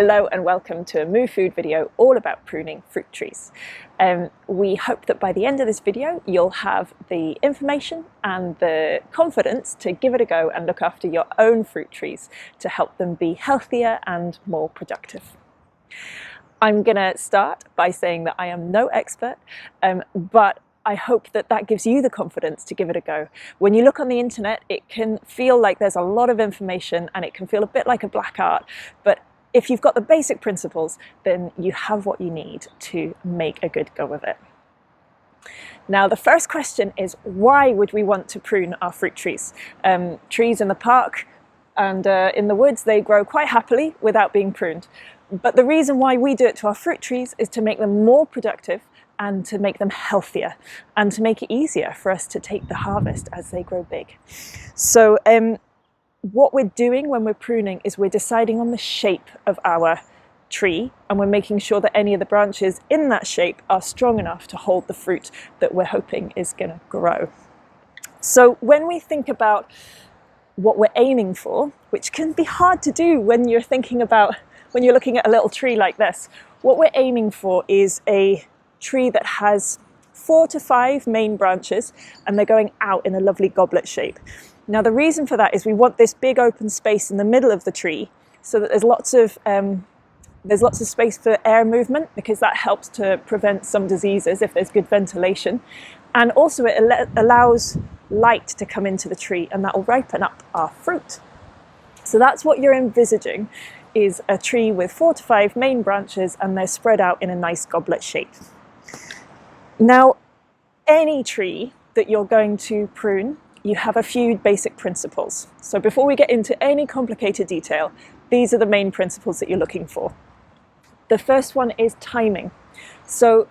Hello and welcome to a Moo Food video all about pruning fruit trees. We hope that by the end of this video you'll have the information and the confidence to give it a go and look after your own fruit trees to help them be healthier and more productive. I'm gonna start by saying that I am no expert, but I hope that that gives you the confidence to give it a go. When you look on the internet, it can feel like there's a lot of information and it can feel a bit like a black art, but if you've got the basic principles, then you have what you need to make a good go of it. Now, the first question is, why would we want to prune our fruit trees? Trees in the park and in the woods, they grow quite happily without being pruned. But the reason why we do it to our fruit trees is to make them more productive and to make them healthier and to make it easier for us to take the harvest as they grow big. So what we're doing when we're pruning is we're deciding on the shape of our tree, and we're making sure that any of the branches in that shape are strong enough to hold the fruit that we're hoping is going to grow. So when we think about what we're aiming for, which can be hard to do when you're looking at a little tree like this, what we're aiming for is a tree that has 4 to 5 main branches and they're going out in a lovely goblet shape. Now, the reason for that is we want this big open space in the middle of the tree so that there's lots of space for air movement, because that helps to prevent some diseases if there's good ventilation. And also it allows light to come into the tree, and that will ripen up our fruit. So that's what you're envisaging, is a tree with 4 to 5 main branches and they're spread out in a nice goblet shape. Now, any tree that you're going to prune, you have a few basic principles. So before we get into any complicated detail, these are the main principles that you're looking for. The first one is timing. So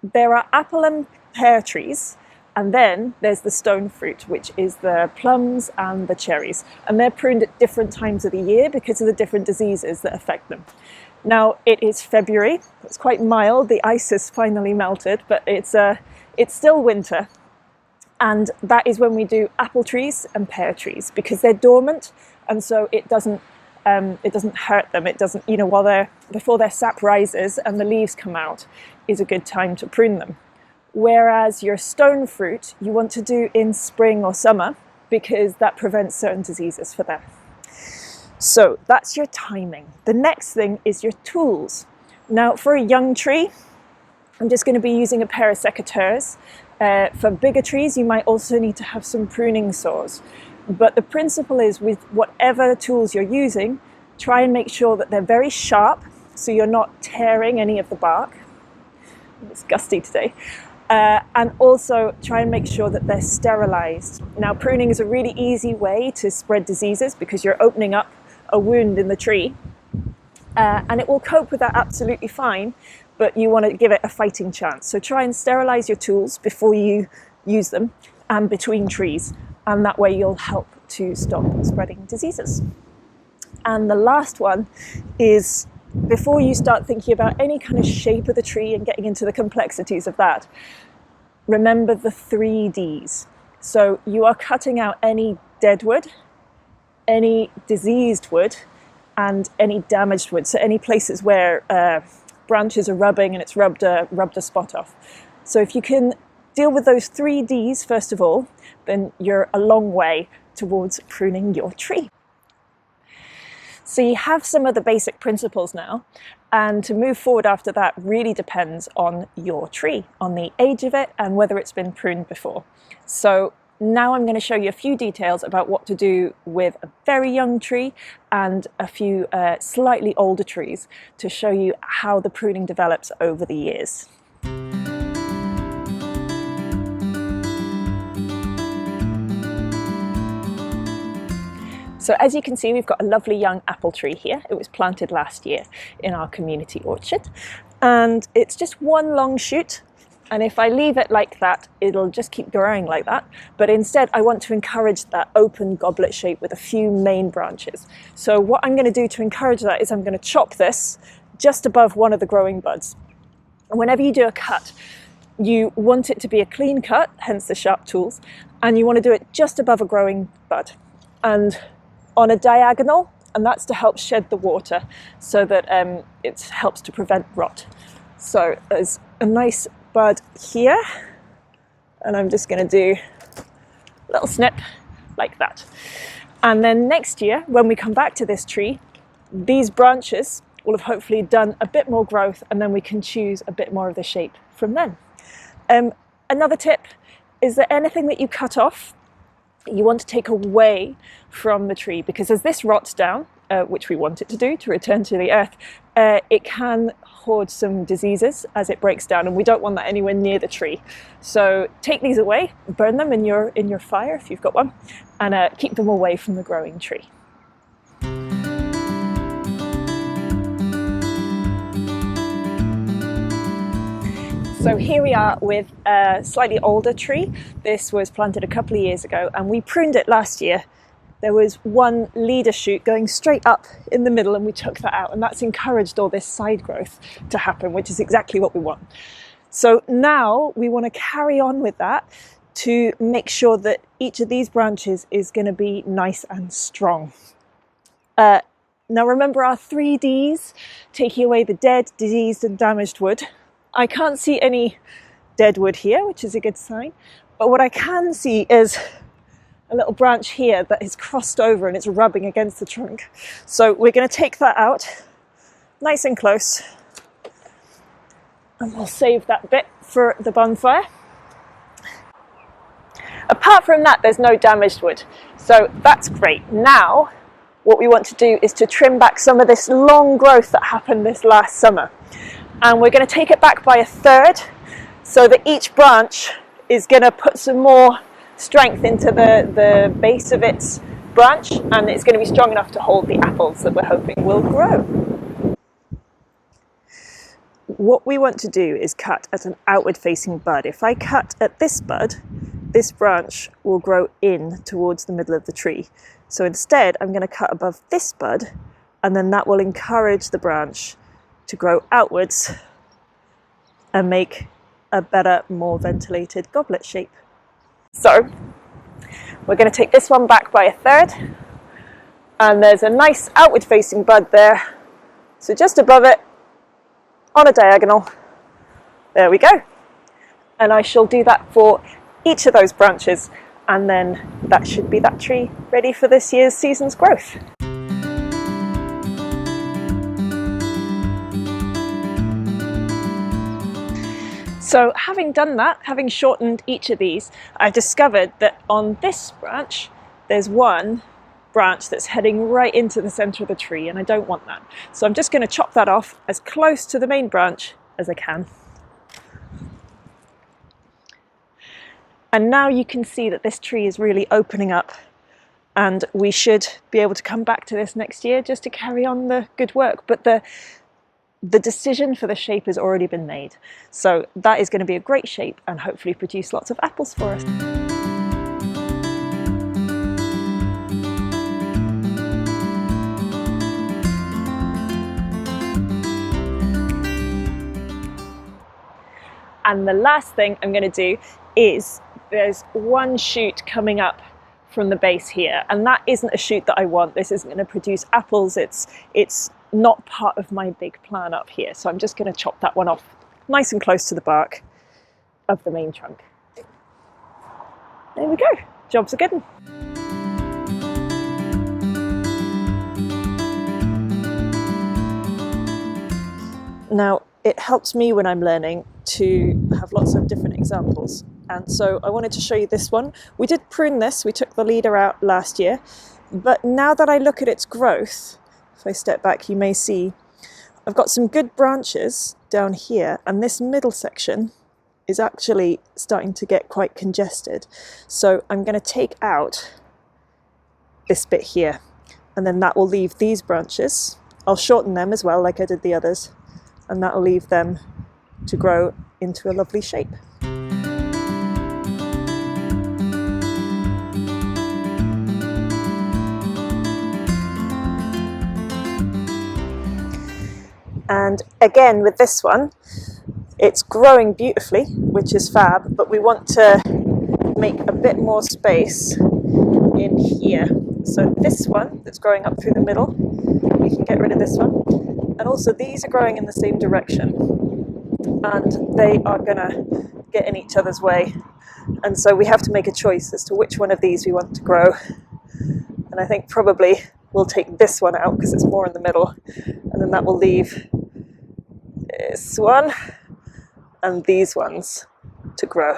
there are apple and pear trees, and then there's the stone fruit, which is the plums and the cherries. And they're pruned at different times of the year because of the different diseases that affect them. Now, it is February, it's quite mild, the ice has finally melted, but it's still winter. And that is when we do apple trees and pear trees, because they're dormant, and so it doesn't hurt them. It doesn't, before their sap rises and the leaves come out, is a good time to prune them. Whereas your stone fruit, you want to do in spring or summer, because that prevents certain diseases for them. So that's your timing. The next thing is your tools. Now, for a young tree, I'm just going to be using a pair of secateurs. For bigger trees, you might also need to have some pruning saws. But the principle is, with whatever tools you're using, try and make sure that they're very sharp, so you're not tearing any of the bark. It's gusty today. And also try and make sure that they're sterilized. Now, pruning is a really easy way to spread diseases because you're opening up a wound in the tree, and it will cope with that absolutely fine, but you want to give it a fighting chance. So try and sterilize your tools before you use them and between trees, and that way you'll help to stop spreading diseases. And the last one is, before you start thinking about any kind of shape of the tree and getting into the complexities of that, remember the 3 Ds. So you are cutting out any dead wood, any diseased wood, and any damaged wood. So any places where branches are rubbing and it's rubbed a spot off. So if you can deal with those 3 Ds first of all, then you're a long way towards pruning your tree. So you have some of the basic principles now, and to move forward after that really depends on your tree, on the age of it and whether it's been pruned before. So now I'm going to show you a few details about what to do with a very young tree and a few slightly older trees to show you how the pruning develops over the years. So as you can see, we've got a lovely young apple tree here. It was planted last year in our community orchard, and it's just one long shoot. And if I leave it like that, it'll just keep growing like that. But instead, I want to encourage that open goblet shape with a few main branches. So what I'm going to do to encourage that is I'm going to chop this just above one of the growing buds. And whenever you do a cut, you want it to be a clean cut, hence the sharp tools, and you want to do it just above a growing bud. And on a diagonal, and that's to help shed the water so that it helps to prevent rot. So there's a nice bud here, and I'm just going to do a little snip like that. And then next year, when we come back to this tree, these branches will have hopefully done a bit more growth, and then we can choose a bit more of the shape from then. Another tip is that anything that you cut off, you want to take away from the tree, because as this rots down, which we want it to do to return to the earth, it can hoard some diseases as it breaks down, and we don't want that anywhere near the tree. So take these away, burn them in your fire if you've got one, and keep them away from the growing tree. So here we are with a slightly older tree. This was planted a couple of years ago, and we pruned it last year. There was one leader shoot going straight up in the middle, and we took that out, and that's encouraged all this side growth to happen, which is exactly what we want. So now we want to carry on with that to make sure that each of these branches is going to be nice and strong. Now remember our 3 Ds, taking away the dead, diseased and damaged wood. I can't see any dead wood here, which is a good sign, but what I can see is a little branch here that is crossed over and it's rubbing against the trunk. So we're going to take that out nice and close, and we'll save that bit for the bonfire. Apart from that, there's no damaged wood, so that's great. Now what we want to do is to trim back some of this long growth that happened this last summer. And we're going to take it back by 1/3 so that each branch is going to put some more strength into the base of its branch, and it's going to be strong enough to hold the apples that we're hoping will grow. What we want to do is cut at an outward facing bud. If I cut at this bud, this branch will grow in towards the middle of the tree. So instead I'm going to cut above this bud, and then that will encourage the branch to grow outwards and make a better, more ventilated goblet shape. So we're going to take this one back by 1/3, and there's a nice outward facing bud there, so just above it on a diagonal. There we go, and I shall do that for each of those branches, and then that should be that tree ready for this year's season's growth. So having done that, having shortened each of these, I've discovered that on this branch, there's one branch that's heading right into the center of the tree, and I don't want that. So I'm just going to chop that off as close to the main branch as I can. And now you can see that this tree is really opening up, and we should be able to come back to this next year just to carry on the good work. But the decision for the shape has already been made. So that is going to be a great shape and hopefully produce lots of apples for us. And the last thing I'm going to do is, there's one shoot coming up from the base here, and that isn't a shoot that I want. This isn't going to produce apples. It's not part of my big plan up here. So I'm just going to chop that one off nice and close to the bark of the main trunk. There we go. Job's a good one. Now, it helps me when I'm learning to have lots of different examples. And so I wanted to show you this one. We did prune this. We took the leader out last year. But now that I look at its growth, if I step back, you may see I've got some good branches down here, and this middle section is actually starting to get quite congested. So I'm going to take out this bit here, and then that will leave these branches. I'll shorten them as well, like I did the others, and that will leave them to grow into a lovely shape. And again with this one, it's growing beautifully, which is fab, but we want to make a bit more space in here. So this one that's growing up through the middle, we can get rid of this one. And also these are growing in the same direction, and they are gonna get in each other's way. And so we have to make a choice as to which one of these we want to grow. And I think probably we'll take this one out because it's more in the middle, and then that will leave this one and these ones to grow.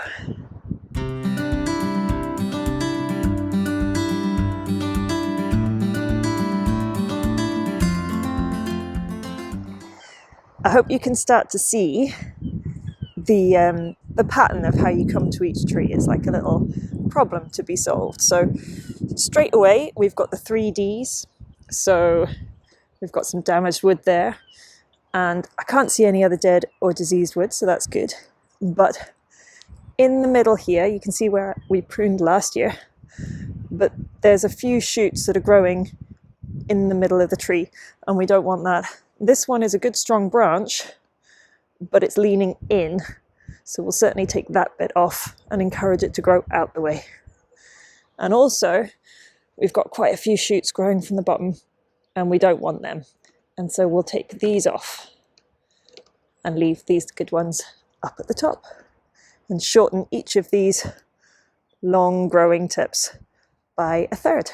I hope you can start to see the pattern of how you come to each tree. It's like a little problem to be solved. So straight away we've got the 3Ds. So we've got some damaged wood there, and I can't see any other dead or diseased wood, so that's good. But in the middle here, you can see where we pruned last year, but there's a few shoots that are growing in the middle of the tree, and we don't want that. This one is a good strong branch, but it's leaning in, so we'll certainly take that bit off and encourage it to grow out the way. And also we've got quite a few shoots growing from the bottom, and we don't want them, and so we'll take these off and leave these good ones up at the top and shorten each of these long growing tips by 1/3.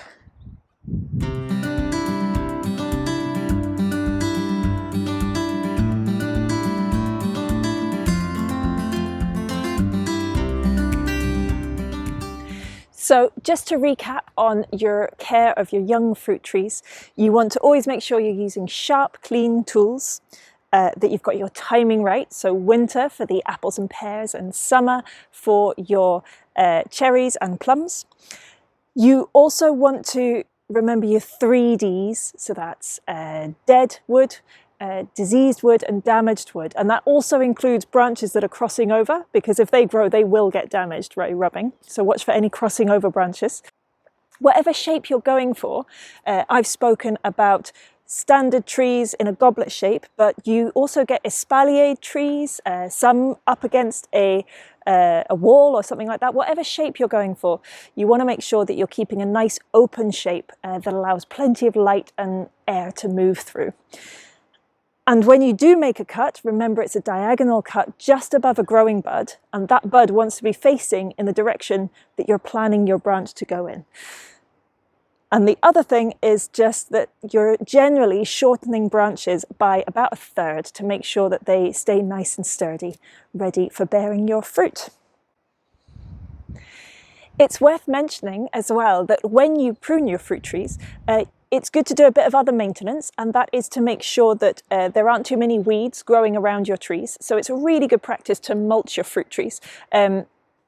So just to recap on your care of your young fruit trees, you want to always make sure you're using sharp, clean tools, that you've got your timing right. So winter for the apples and pears, and summer for your cherries and plums. You also want to remember your 3Ds, so that's dead wood, diseased wood and damaged wood, and that also includes branches that are crossing over, because if they grow they will get damaged by rubbing, so watch for any crossing over branches. Whatever shape you're going for, I've spoken about standard trees in a goblet shape, but you also get espaliered trees, some up against a wall or something like that. Whatever shape you're going for, you want to make sure that you're keeping a nice open shape that allows plenty of light and air to move through. And when you do make a cut, remember it's a diagonal cut just above a growing bud, and that bud wants to be facing in the direction that you're planning your branch to go in. And the other thing is just that you're generally shortening branches by about 1/3 to make sure that they stay nice and sturdy, ready for bearing your fruit. It's worth mentioning as well that when you prune your fruit trees, it's good to do a bit of other maintenance, and that is to make sure that there aren't too many weeds growing around your trees. So it's a really good practice to mulch your fruit trees.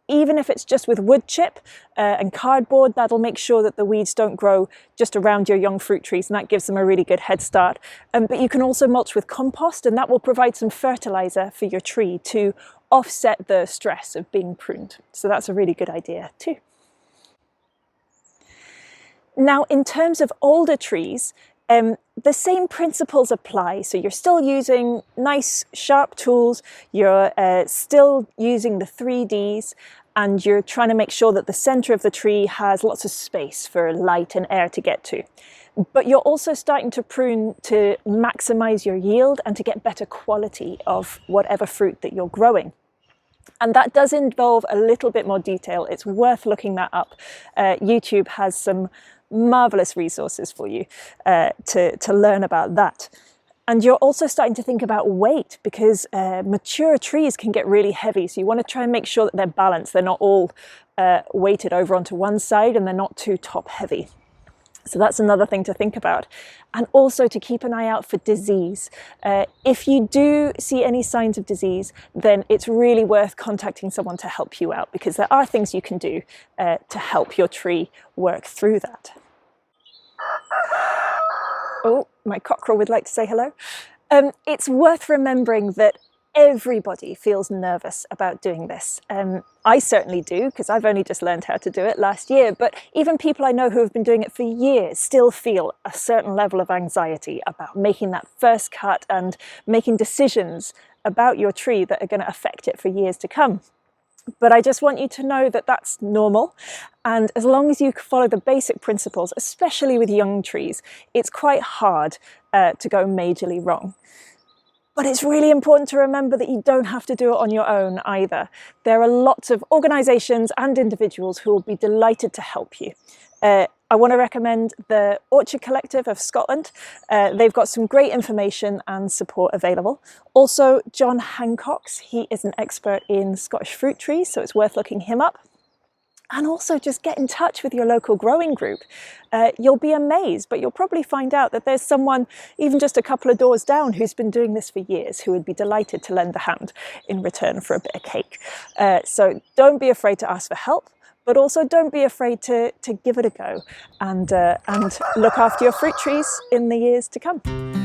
Even if it's just with wood chip and cardboard, that'll make sure that the weeds don't grow just around your young fruit trees, and that gives them a really good head start. But you can also mulch with compost, and that will provide some fertilizer for your tree to offset the stress of being pruned. So that's a really good idea too. Now, in terms of older trees, the same principles apply. So you're still using nice sharp tools, you're still using the 3Ds, and you're trying to make sure that the center of the tree has lots of space for light and air to get to. But you're also starting to prune to maximize your yield and to get better quality of whatever fruit that you're growing. And that does involve a little bit more detail. It's worth looking that up. YouTube has some marvelous resources for you to learn about that. And you're also starting to think about weight, because mature trees can get really heavy. So you want to try and make sure that they're balanced. They're not all weighted over onto one side, and they're not too top heavy. So that's another thing to think about. And also to keep an eye out for disease. If you do see any signs of disease, then it's really worth contacting someone to help you out, because there are things you can do to help your tree work through that. Oh, my cockerel would like to say hello. It's worth remembering that everybody feels nervous about doing this. I certainly do, because I've only just learned how to do it last year, but even people I know who have been doing it for years still feel a certain level of anxiety about making that first cut and making decisions about your tree that are going to affect it for years to come. But I just want you to know that that's normal, and as long as you follow the basic principles, especially with young trees, it's quite hard to go majorly wrong. But it's really important to remember that you don't have to do it on your own either. There are lots of organisations and individuals who will be delighted to help you. I want to recommend the Orchard Collective of Scotland. They've got some great information and support available. Also, John Hancock's, he is an expert in Scottish fruit trees, so it's worth looking him up. And also just get in touch with your local growing group. You'll be amazed, but you'll probably find out that there's someone even just a couple of doors down who's been doing this for years, who would be delighted to lend a hand in return for a bit of cake. So don't be afraid to ask for help, but also don't be afraid to give it a go and look after your fruit trees in the years to come.